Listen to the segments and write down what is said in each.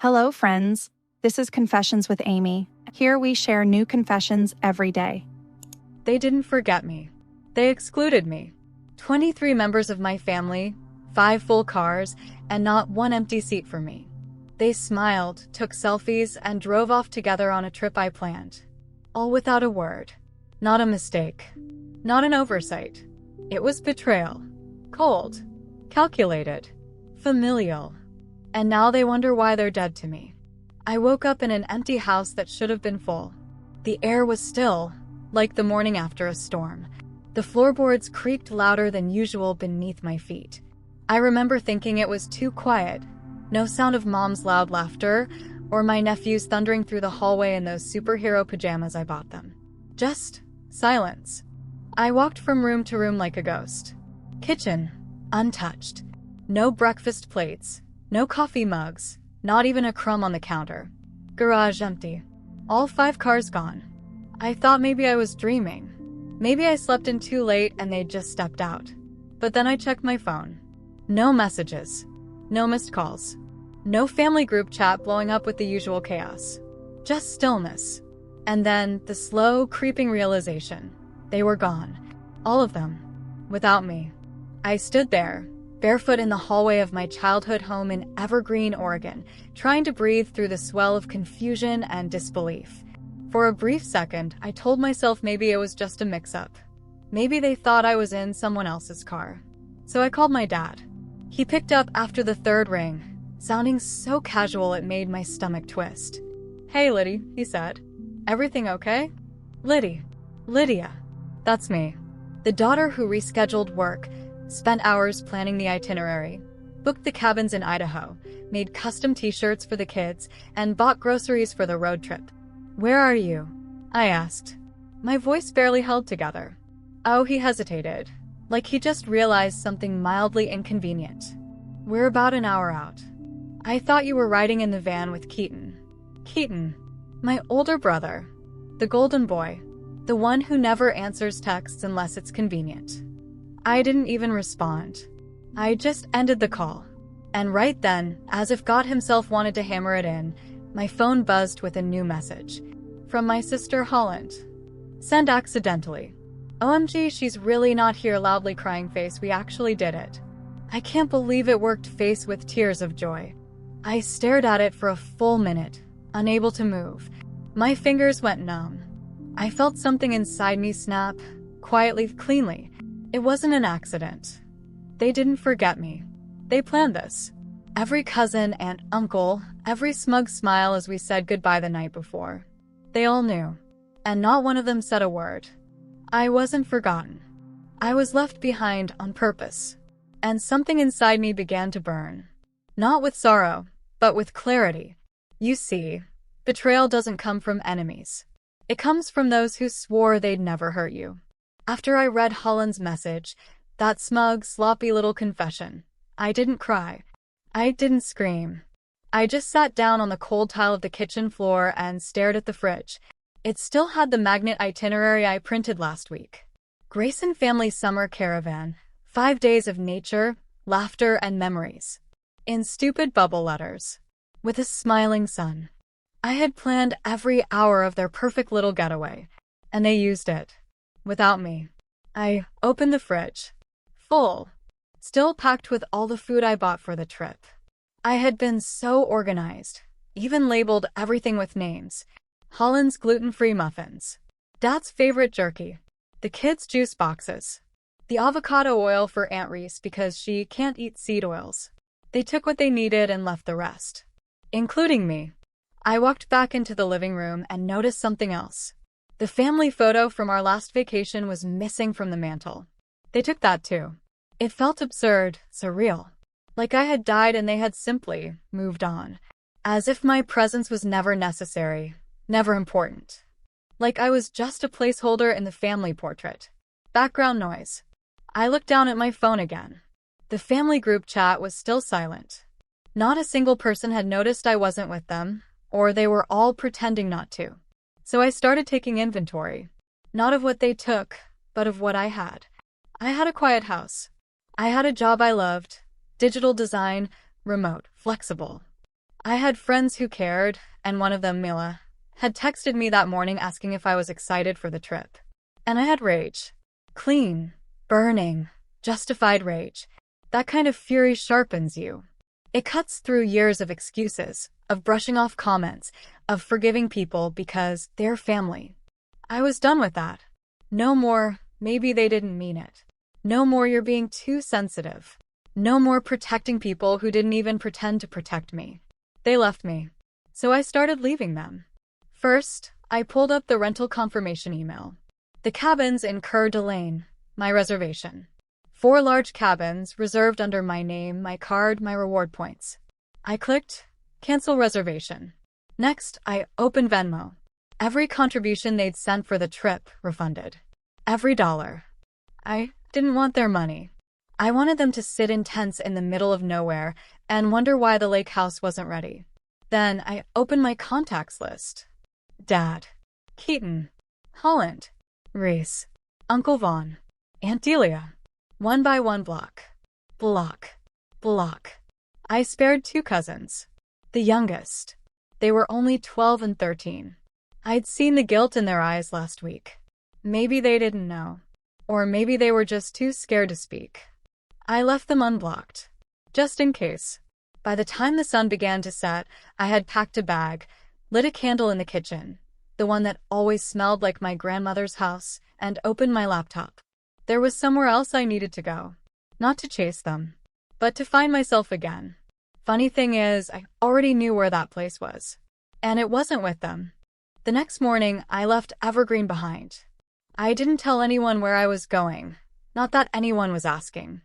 Hello, friends. This is Confessions with Amy. Here we share new confessions every day. They didn't forget me. They excluded me. 23 members of my family, 5 full cars, and not one empty seat for me. They smiled, took selfies, and drove off together on a trip I planned. All without a word. Not a mistake. Not an oversight. It was betrayal. Cold. Calculated. Familial. And now they wonder why they're dead to me. I woke up in an empty house that should have been full. The air was still, like the morning after a storm. The floorboards creaked louder than usual beneath my feet. I remember thinking it was too quiet. No sound of Mom's loud laughter, or my nephews thundering through the hallway in those superhero pajamas I bought them. Just silence. I walked from room to room like a ghost. Kitchen, untouched. No breakfast plates. No coffee mugs, not even a crumb on the counter. Garage empty. All 5 cars gone. I thought maybe I was dreaming. Maybe I slept in too late and they'd just stepped out. But then I checked my phone. No messages. No missed calls. No family group chat blowing up with the usual chaos. Just stillness. And then the slow, creeping realization. They were gone. All of them. Without me. I stood there, barefoot in the hallway of my childhood home in Evergreen, Oregon, trying to breathe through the swell of confusion and disbelief. For a brief second, I told myself maybe it was just a mix-up. Maybe they thought I was in someone else's car. So I called my dad. He picked up after the 3rd ring, sounding so casual it made my stomach twist. "Hey, Liddy," he said. "Everything okay?" Liddy. Lydia. That's me. The daughter who rescheduled work, spent hours planning the itinerary, booked the cabins in Idaho, made custom t-shirts for the kids, and bought groceries for the road trip. "Where are you?" I asked. My voice barely held together. Oh, he hesitated, like he just realized something mildly inconvenient. "We're about an hour out." "I thought you were riding in the van with Keaton." Keaton. My older brother. The golden boy. The one who never answers texts unless it's convenient. I didn't even respond. I just ended the call. And right then, as if God himself wanted to hammer it in, my phone buzzed with a new message. From my sister Holland. Send accidentally. OMG, she's really not here, loudly crying face, we actually did it. I can't believe it worked, face with tears of joy. I stared at it for a full minute, unable to move. My fingers went numb. I felt something inside me snap, quietly, cleanly. It wasn't an accident. They didn't forget me. They planned this. Every cousin, aunt, uncle, every smug smile as we said goodbye the night before. They all knew. And not one of them said a word. I wasn't forgotten. I was left behind on purpose. And something inside me began to burn. Not with sorrow, but with clarity. You see, betrayal doesn't come from enemies. It comes from those who swore they'd never hurt you. After I read Holland's message, that smug, sloppy little confession, I didn't cry. I didn't scream. I just sat down on the cold tile of the kitchen floor and stared at the fridge. It still had the magnet itinerary I printed last week. Grayson Family Summer Caravan, 5 days of nature, laughter, and memories. In stupid bubble letters. With a smiling sun. I had planned every hour of their perfect little getaway, and they used it. Without me. I opened the fridge. Full. Still packed with all the food I bought for the trip. I had been so organized. Even labeled everything with names. Holland's gluten-free muffins. Dad's favorite jerky. The kids' juice boxes. The avocado oil for Aunt Reese because she can't eat seed oils. They took what they needed and left the rest. Including me. I walked back into the living room and noticed something else. The family photo from our last vacation was missing from the mantel. They took that too. It felt absurd, surreal. Like I had died and they had simply moved on. As if my presence was never necessary, never important. Like I was just a placeholder in the family portrait. Background noise. I looked down at my phone again. The family group chat was still silent. Not a single person had noticed I wasn't with them, or they were all pretending not to. So I started taking inventory. Not of what they took, but of what I had. I had a quiet house. I had a job I loved, digital design, remote, flexible. I had friends who cared, and one of them, Mila, had texted me that morning asking if I was excited for the trip. And I had rage. Clean, burning, justified rage. That kind of fury sharpens you. It cuts through years of excuses, of brushing off comments, of forgiving people because they're family. I was done with that. No more, maybe they didn't mean it. No more, you're being too sensitive. No more protecting people who didn't even pretend to protect me. They left me. So I started leaving them. First, I pulled up the rental confirmation email. The cabins in Coeur d'Alene, my reservation. 4 large cabins reserved under my name, my card, my reward points. I clicked cancel reservation. Next, I opened Venmo. Every contribution they'd sent for the trip refunded. Every dollar. I didn't want their money. I wanted them to sit in tents in the middle of nowhere and wonder why the lake house wasn't ready. Then I opened my contacts list. Dad, Keaton, Holland, Reese, Uncle Vaughn, Aunt Delia. One by one, block. I spared 2 cousins. The youngest. They were only 12 and 13. I'd seen the guilt in their eyes last week. Maybe they didn't know. Or maybe they were just too scared to speak. I left them unblocked. Just in case. By the time the sun began to set, I had packed a bag, lit a candle in the kitchen, the one that always smelled like my grandmother's house, and opened my laptop. There was somewhere else I needed to go. Not to chase them, but to find myself again. Funny thing is, I already knew where that place was. And it wasn't with them. The next morning, I left Evergreen behind. I didn't tell anyone where I was going. Not that anyone was asking.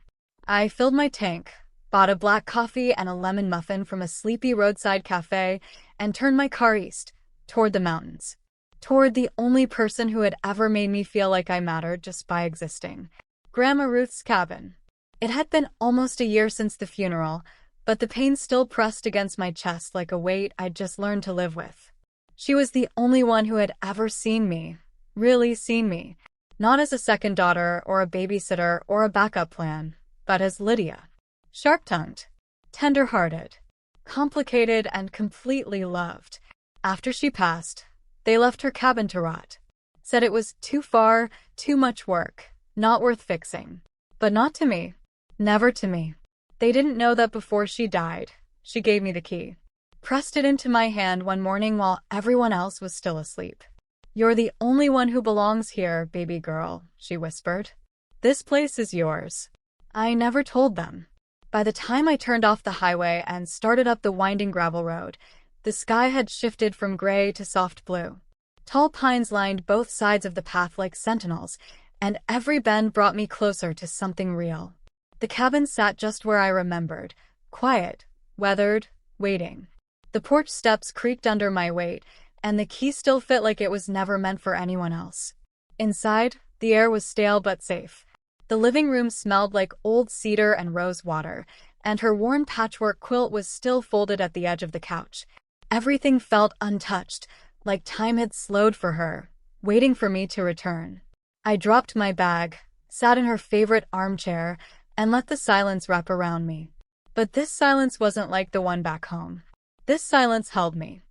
I filled my tank, bought a black coffee and a lemon muffin from a sleepy roadside cafe, and turned my car east, toward the mountains. Toward the only person who had ever made me feel like I mattered just by existing. Grandma Ruth's cabin. It had been almost a year since the funeral, but the pain still pressed against my chest like a weight I'd just learned to live with. She was the only one who had ever seen me, really seen me, not as a second daughter or a babysitter or a backup plan, but as Lydia. Sharp-tongued, tender-hearted, complicated, and completely loved. After she passed, they left her cabin to rot. Said it was too far, too much work, not worth fixing. But not to me. Never to me. They didn't know that before she died, she gave me the key. Pressed it into my hand one morning while everyone else was still asleep. "You're the only one who belongs here, baby girl," she whispered. "This place is yours." I never told them. By the time I turned off the highway and started up the winding gravel road, the sky had shifted from gray to soft blue. Tall pines lined both sides of the path like sentinels, and every bend brought me closer to something real. The cabin sat just where I remembered, quiet, weathered, waiting. The porch steps creaked under my weight, and the key still fit like it was never meant for anyone else. Inside, the air was stale but safe. The living room smelled like old cedar and rose water, and her worn patchwork quilt was still folded at the edge of the couch. Everything felt untouched, like time had slowed for her, waiting for me to return. I dropped my bag, sat in her favorite armchair, and let the silence wrap around me. But this silence wasn't like the one back home. This silence held me.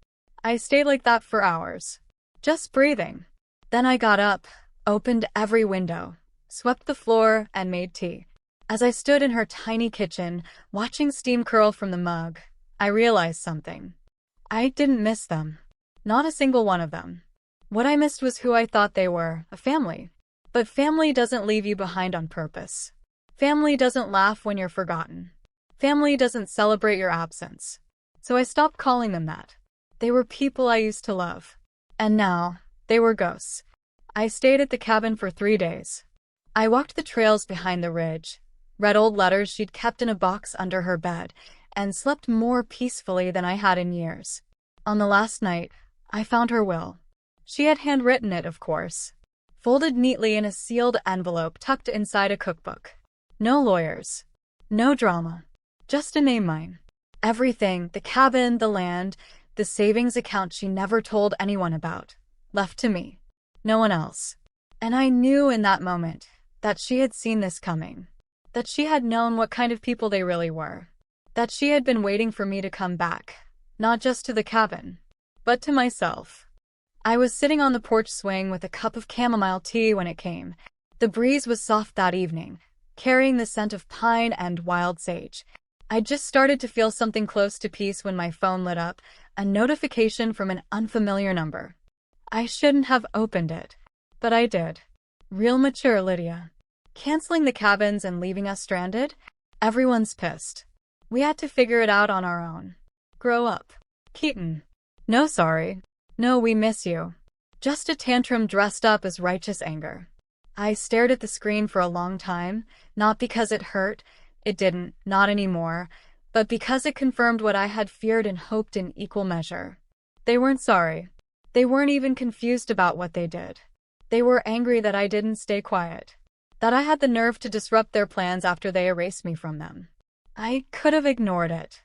I stayed like that for hours, just breathing. Then I got up, opened every window, swept the floor, and made tea. As I stood in her tiny kitchen, watching steam curl from the mug, I realized something. I didn't miss them. Not a single one of them. What I missed was who I thought they were, a family. But family doesn't leave you behind on purpose. Family doesn't laugh when you're forgotten. Family doesn't celebrate your absence. So I stopped calling them that. They were people I used to love. And now, they were ghosts. I stayed at the cabin for 3 days. I walked the trails behind the ridge, read old letters she'd kept in a box under her bed, and slept more peacefully than I had in years. On the last night, I found her will. She had handwritten it, of course, folded neatly in a sealed envelope tucked inside a cookbook. No lawyers. No drama. Just a name mine. Everything, the cabin, the land, the savings account she never told anyone about, left to me. No one else. And I knew in that moment that she had seen this coming. That she had known what kind of people they really were. That she had been waiting for me to come back. Not just to the cabin, but to myself. I was sitting on the porch swing with a cup of chamomile tea when it came. The breeze was soft that evening, carrying the scent of pine and wild sage. I just started to feel something close to peace when my phone lit up, a notification from an unfamiliar number. I shouldn't have opened it, but I did. Real mature, Lydia. Canceling the cabins and leaving us stranded? Everyone's pissed. We had to figure it out on our own. Grow up. Keaton. No sorry. No, we miss you. Just a tantrum dressed up as righteous anger. I stared at the screen for a long time, not because it hurt, it didn't, not anymore, but because it confirmed what I had feared and hoped in equal measure. They weren't sorry. They weren't even confused about what they did. They were angry that I didn't stay quiet, that I had the nerve to disrupt their plans after they erased me from them. I could have ignored it.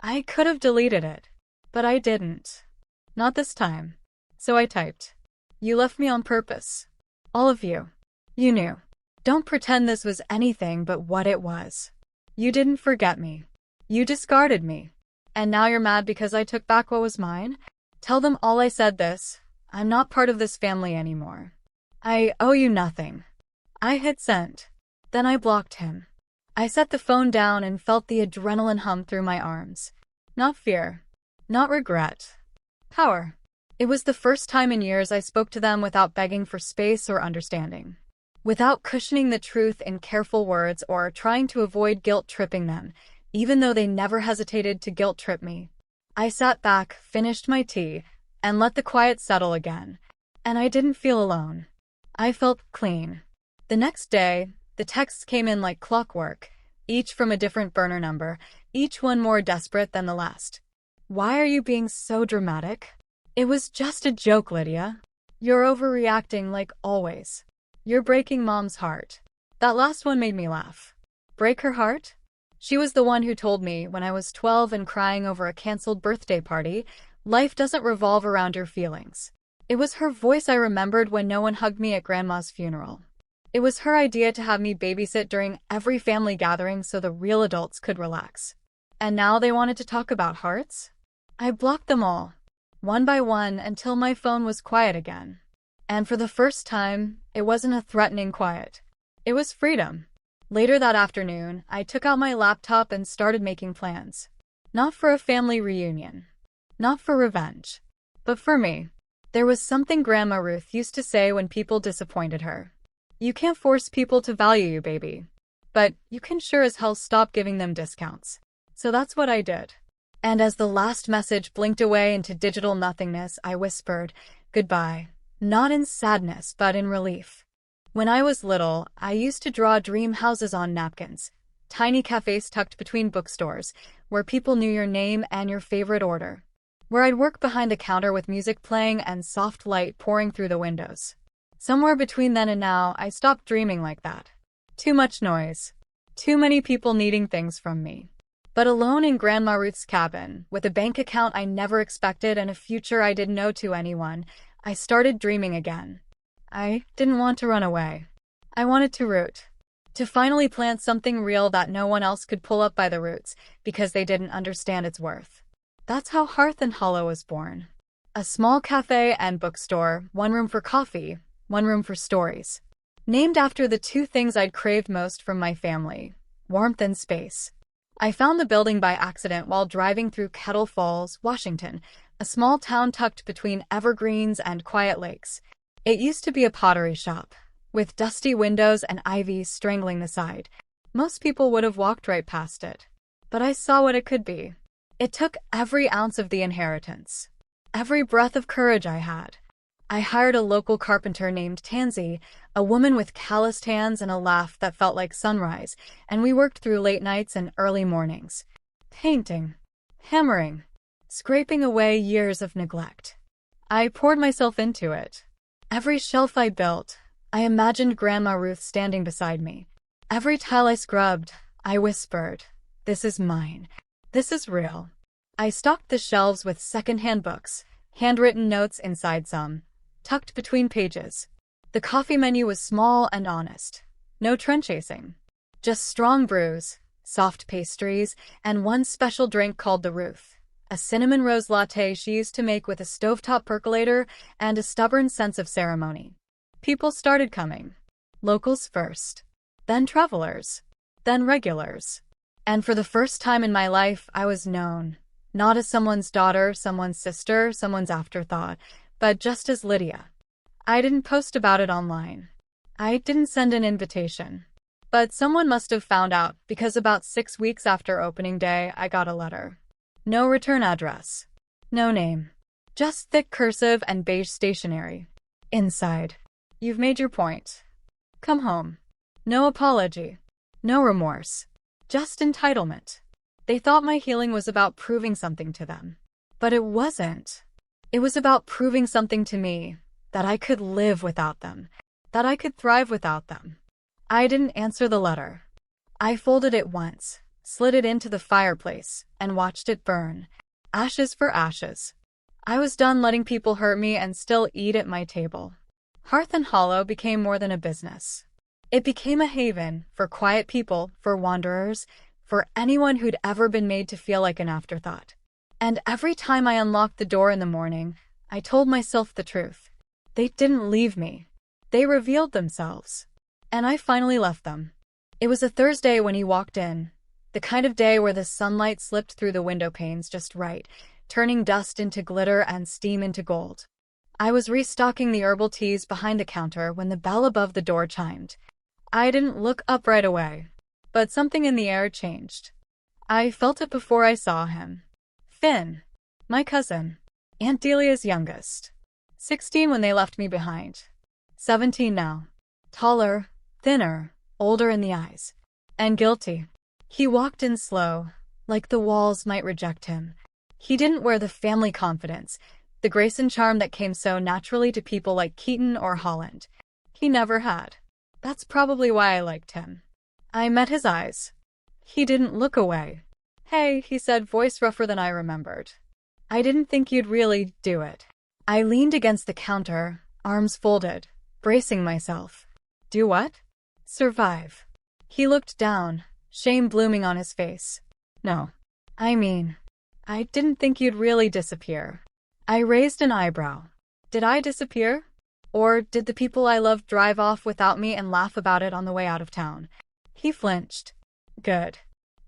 I could have deleted it, but I didn't. Not this time. So I typed, "You left me on purpose. All of you. You knew. Don't pretend this was anything but what it was. You didn't forget me. You discarded me. And now you're mad because I took back what was mine? Tell them all I said this. I'm not part of this family anymore. I owe you nothing." I hit send. Then I blocked him. I set the phone down and felt the adrenaline hum through my arms. Not fear. Not regret. Power. It was the first time in years I spoke to them without begging for space or understanding. Without cushioning the truth in careful words or trying to avoid guilt-tripping them, even though they never hesitated to guilt-trip me. I sat back, finished my tea, and let the quiet settle again. And I didn't feel alone. I felt clean. The next day, the texts came in like clockwork, each from a different burner number, each one more desperate than the last. Why are you being so dramatic? It was just a joke, Lydia. You're overreacting like always. You're breaking Mom's heart. That last one made me laugh. Break her heart? She was the one who told me when I was 12 and crying over a canceled birthday party, life doesn't revolve around your feelings. It was her voice I remembered when no one hugged me at Grandma's funeral. It was her idea to have me babysit during every family gathering so the real adults could relax. And now they wanted to talk about hearts? I blocked them all, one by one, until my phone was quiet again. And for the first time, it wasn't a threatening quiet. It was freedom. Later that afternoon, I took out my laptop and started making plans. Not for a family reunion. Not for revenge. But for me. There was something Grandma Ruth used to say when people disappointed her. You can't force people to value you, baby. But you can sure as hell stop giving them discounts. So that's what I did. And as the last message blinked away into digital nothingness, I whispered, "Goodbye." Not in sadness, but in relief. When I was little, I used to draw dream houses on napkins. Tiny cafes tucked between bookstores, where people knew your name and your favorite order. Where I'd work behind the counter with music playing and soft light pouring through the windows. Somewhere between then and now, I stopped dreaming like that. Too much noise. Too many people needing things from me. But alone in Grandma Ruth's cabin, with a bank account I never expected and a future I didn't owe to anyone, I started dreaming again. I didn't want to run away. I wanted to root. To finally plant something real that no one else could pull up by the roots, because they didn't understand its worth. That's how Hearth and Hollow was born. A small cafe and bookstore, one room for coffee, one room for stories. Named after the two things I'd craved most from my family, warmth and space. I found the building by accident while driving through Kettle Falls, Washington, a small town tucked between evergreens and quiet lakes. It used to be a pottery shop, with dusty windows and ivy strangling the side. Most people would have walked right past it. But I saw what it could be. It took every ounce of the inheritance, every breath of courage I had. I hired a local carpenter named Tansy, a woman with calloused hands and a laugh that felt like sunrise, and we worked through late nights and early mornings. Painting, hammering, scraping away years of neglect. I poured myself into it. Every shelf I built, I imagined Grandma Ruth standing beside me. Every tile I scrubbed, I whispered, "This is mine. This is real." I stocked the shelves with second-hand books, handwritten notes inside some, tucked between pages. The coffee menu was small and honest. No trend chasing. Just strong brews, soft pastries, and one special drink called the Ruth. a cinnamon rose latte she used to make with a stovetop percolator and a stubborn sense of ceremony. People started coming. Locals first, then travelers, then regulars. And for the first time in my life, I was known. Not as someone's daughter, someone's sister, someone's afterthought, but just as Lydia. I didn't post about it online. I didn't send an invitation. But someone must have found out, because about 6 weeks after opening day, I got a letter. No return address. No name. Just thick cursive and beige stationery. Inside. You've made your point. Come home. No apology. No remorse. Just entitlement. They thought my healing was about proving something to them. But it wasn't. It was about proving something to me, that I could live without them, that I could thrive without them. I didn't answer the letter. I folded it once, slid it into the fireplace, and watched it burn. Ashes for ashes. I was done letting people hurt me and still eat at my table. Hearth and Hollow became more than a business. It became a haven for quiet people, for wanderers, for anyone who'd ever been made to feel like an afterthought. And every time I unlocked the door in the morning, I told myself the truth. They didn't leave me. They revealed themselves. And I finally left them. It was a Thursday when he walked in, the kind of day where the sunlight slipped through the window panes just right, turning dust into glitter and steam into gold. I was restocking the herbal teas behind the counter when the bell above the door chimed. I didn't look up right away, but something in the air changed. I felt it before I saw him. Finn, my cousin, Aunt Delia's youngest. 16 when they left me behind. 17 now. Taller, thinner, older in the eyes. And guilty. He walked in slow, like the walls might reject him. He didn't wear the family confidence, the grace and charm that came so naturally to people like Keaton or Holland. He never had. That's probably why I liked him. I met his eyes. He didn't look away. Hey, he said, voice rougher than I remembered. I didn't think you'd really do it. I leaned against the counter, arms folded, bracing myself. Do what? Survive. He looked down, shame blooming on his face. No. I mean, I didn't think you'd really disappear. I raised an eyebrow. Did I disappear? Or did the people I loved drive off without me and laugh about it on the way out of town? He flinched. Good.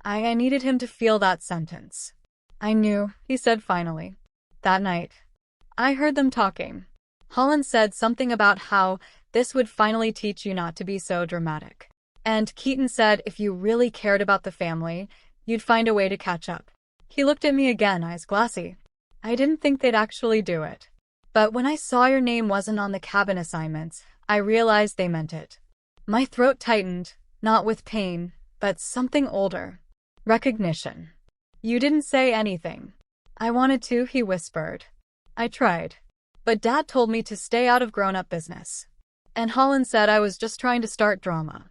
I needed him to feel that sentence. I knew, he said finally. That night. I heard them talking. Holland said something about how this would finally teach you not to be so dramatic. And Keaton said if you really cared about the family, you'd find a way to catch up. He looked at me again, eyes glassy. I didn't think they'd actually do it. But when I saw your name wasn't on the cabin assignments, I realized they meant it. My throat tightened, not with pain, but something older. Recognition. You didn't say anything. I wanted to, he whispered. I tried. But Dad told me to stay out of grown-up business. And Holland said I was just trying to start drama.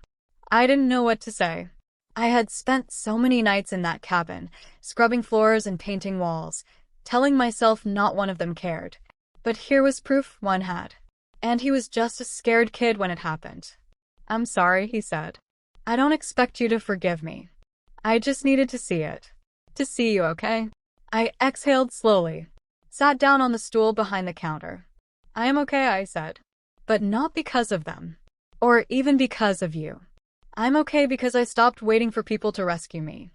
I didn't know what to say. I had spent so many nights in that cabin, scrubbing floors and painting walls, telling myself not one of them cared. But here was proof one had. And he was just a scared kid when it happened. I'm sorry, he said. I don't expect you to forgive me. I just needed to see it. To see you, okay? I exhaled slowly, sat down on the stool behind the counter. I am okay, I said. But not because of them. Or even because of you. I'm okay because I stopped waiting for people to rescue me.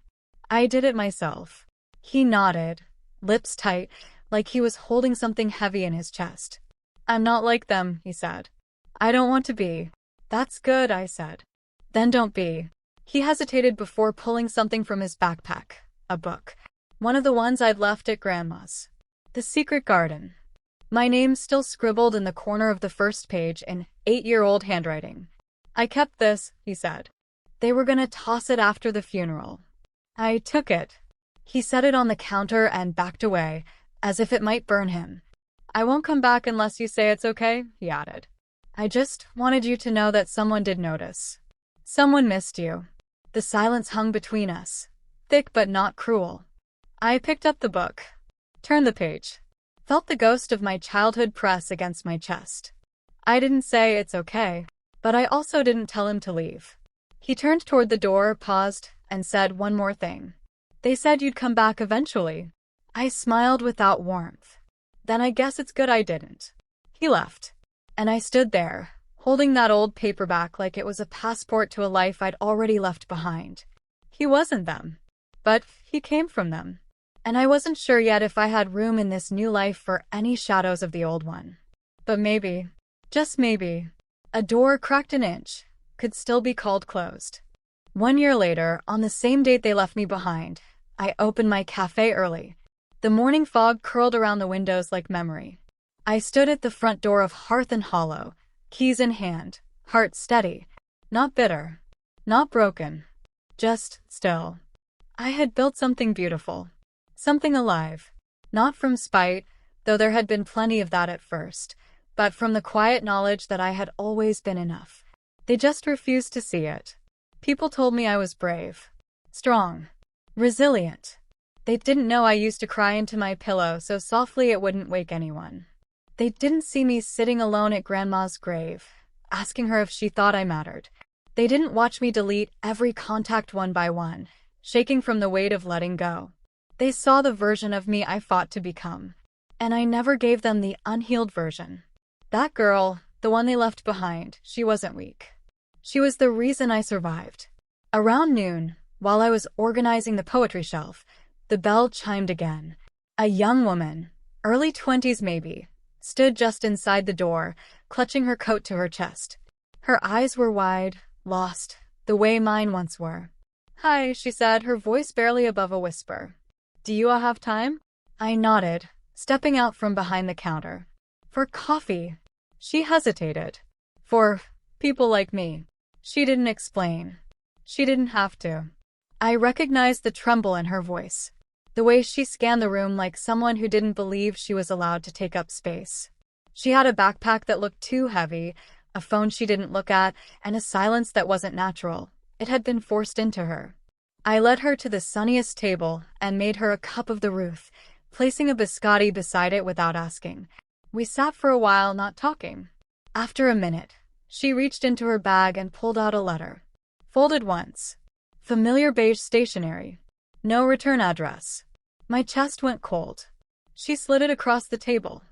I did it myself. He nodded, lips tight, like he was holding something heavy in his chest. I'm not like them, he said. I don't want to be. That's good, I said. Then don't be. He hesitated before pulling something from his backpack. A book. One of the ones I'd left at Grandma's. The Secret Garden. My name still scribbled in the corner of the first page in 8-year-old handwriting. I kept this, he said. They were gonna toss it after the funeral. I took it. He set it on the counter and backed away, as if it might burn him. I won't come back unless you say it's okay, he added. I just wanted you to know that someone did notice. Someone missed you. The silence hung between us, thick but not cruel. I picked up the book, turned the page, felt the ghost of my childhood press against my chest. I didn't say it's okay, but I also didn't tell him to leave. He turned toward the door, paused, and said one more thing. They said you'd come back eventually. I smiled without warmth. Then I guess it's good I didn't. He left. And I stood there, holding that old paperback like it was a passport to a life I'd already left behind. He wasn't them. But he came from them. And I wasn't sure yet if I had room in this new life for any shadows of the old one. But maybe, just maybe, a door cracked an inch could still be called closed. 1 year later, on the same date they left me behind, I opened my cafe early. The morning fog curled around the windows like memory. I stood at the front door of Hearth and Hollow, keys in hand, heart steady, not bitter, not broken, just still. I had built something beautiful, something alive, not from spite, though there had been plenty of that at first, but from the quiet knowledge that I had always been enough. They just refused to see it. People told me I was brave, strong, resilient. They didn't know I used to cry into my pillow so softly it wouldn't wake anyone. They didn't see me sitting alone at Grandma's grave, asking her if she thought I mattered. They didn't watch me delete every contact one by one, shaking from the weight of letting go. They saw the version of me I fought to become. And I never gave them the unhealed version. That girl, the one they left behind, she wasn't weak. She was the reason I survived. Around noon, while I was organizing the poetry shelf, the bell chimed again. A young woman, early 20s maybe, stood just inside the door, clutching her coat to her chest. Her eyes were wide, lost, the way mine once were. "Hi," she said, her voice barely above a whisper. "Do you all have time?" I nodded, stepping out from behind the counter. "For coffee." She hesitated. "For people like me." She didn't explain. She didn't have to. I recognized the tremble in her voice, the way she scanned the room like someone who didn't believe she was allowed to take up space. She had a backpack that looked too heavy, a phone she didn't look at, and a silence that wasn't natural. It had been forced into her. I led her to the sunniest table and made her a cup of the Ruth, placing a biscotti beside it without asking. We sat for a while, not talking. After a minute, she reached into her bag and pulled out a letter. Folded once. Familiar beige stationery. No return address. My chest went cold. She slid it across the table.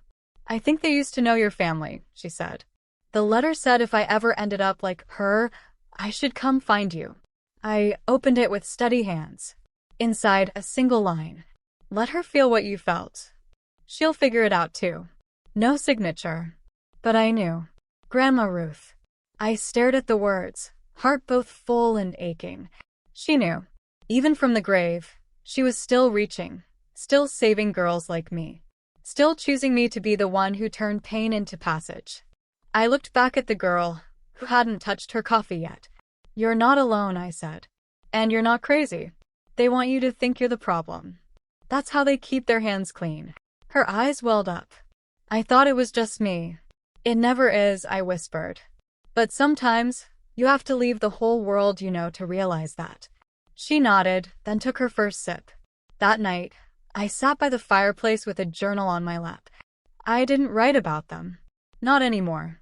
"I think they used to know your family," she said. "The letter said if I ever ended up like her, I should come find you." I opened it with steady hands. Inside, a single line. "Let her feel what you felt. She'll figure it out too." No signature. But I knew. Grandma Ruth. I stared at the words, heart both full and aching. She knew. Even from the grave, she was still reaching, still saving girls like me, still choosing me to be the one who turned pain into passage. I looked back at the girl, who hadn't touched her coffee yet. "You're not alone," I said. "And you're not crazy. They want you to think you're the problem. That's how they keep their hands clean." Her eyes welled up. "I thought it was just me." "It never is," I whispered. "But sometimes, you have to leave the whole world you know to realize that." She nodded, then took her first sip. That night, I sat by the fireplace with a journal on my lap. I didn't write about them. Not anymore.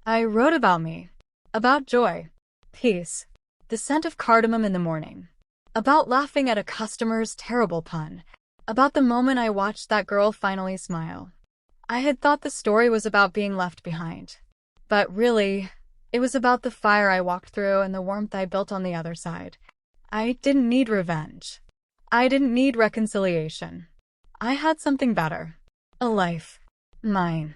I wrote about me. About joy. Peace. The scent of cardamom in the morning. About laughing at a customer's terrible pun. About the moment I watched that girl finally smile. I had thought the story was about being left behind. But really, it was about the fire I walked through and the warmth I built on the other side. I didn't need revenge. I didn't need reconciliation. I had something better. A life. Mine.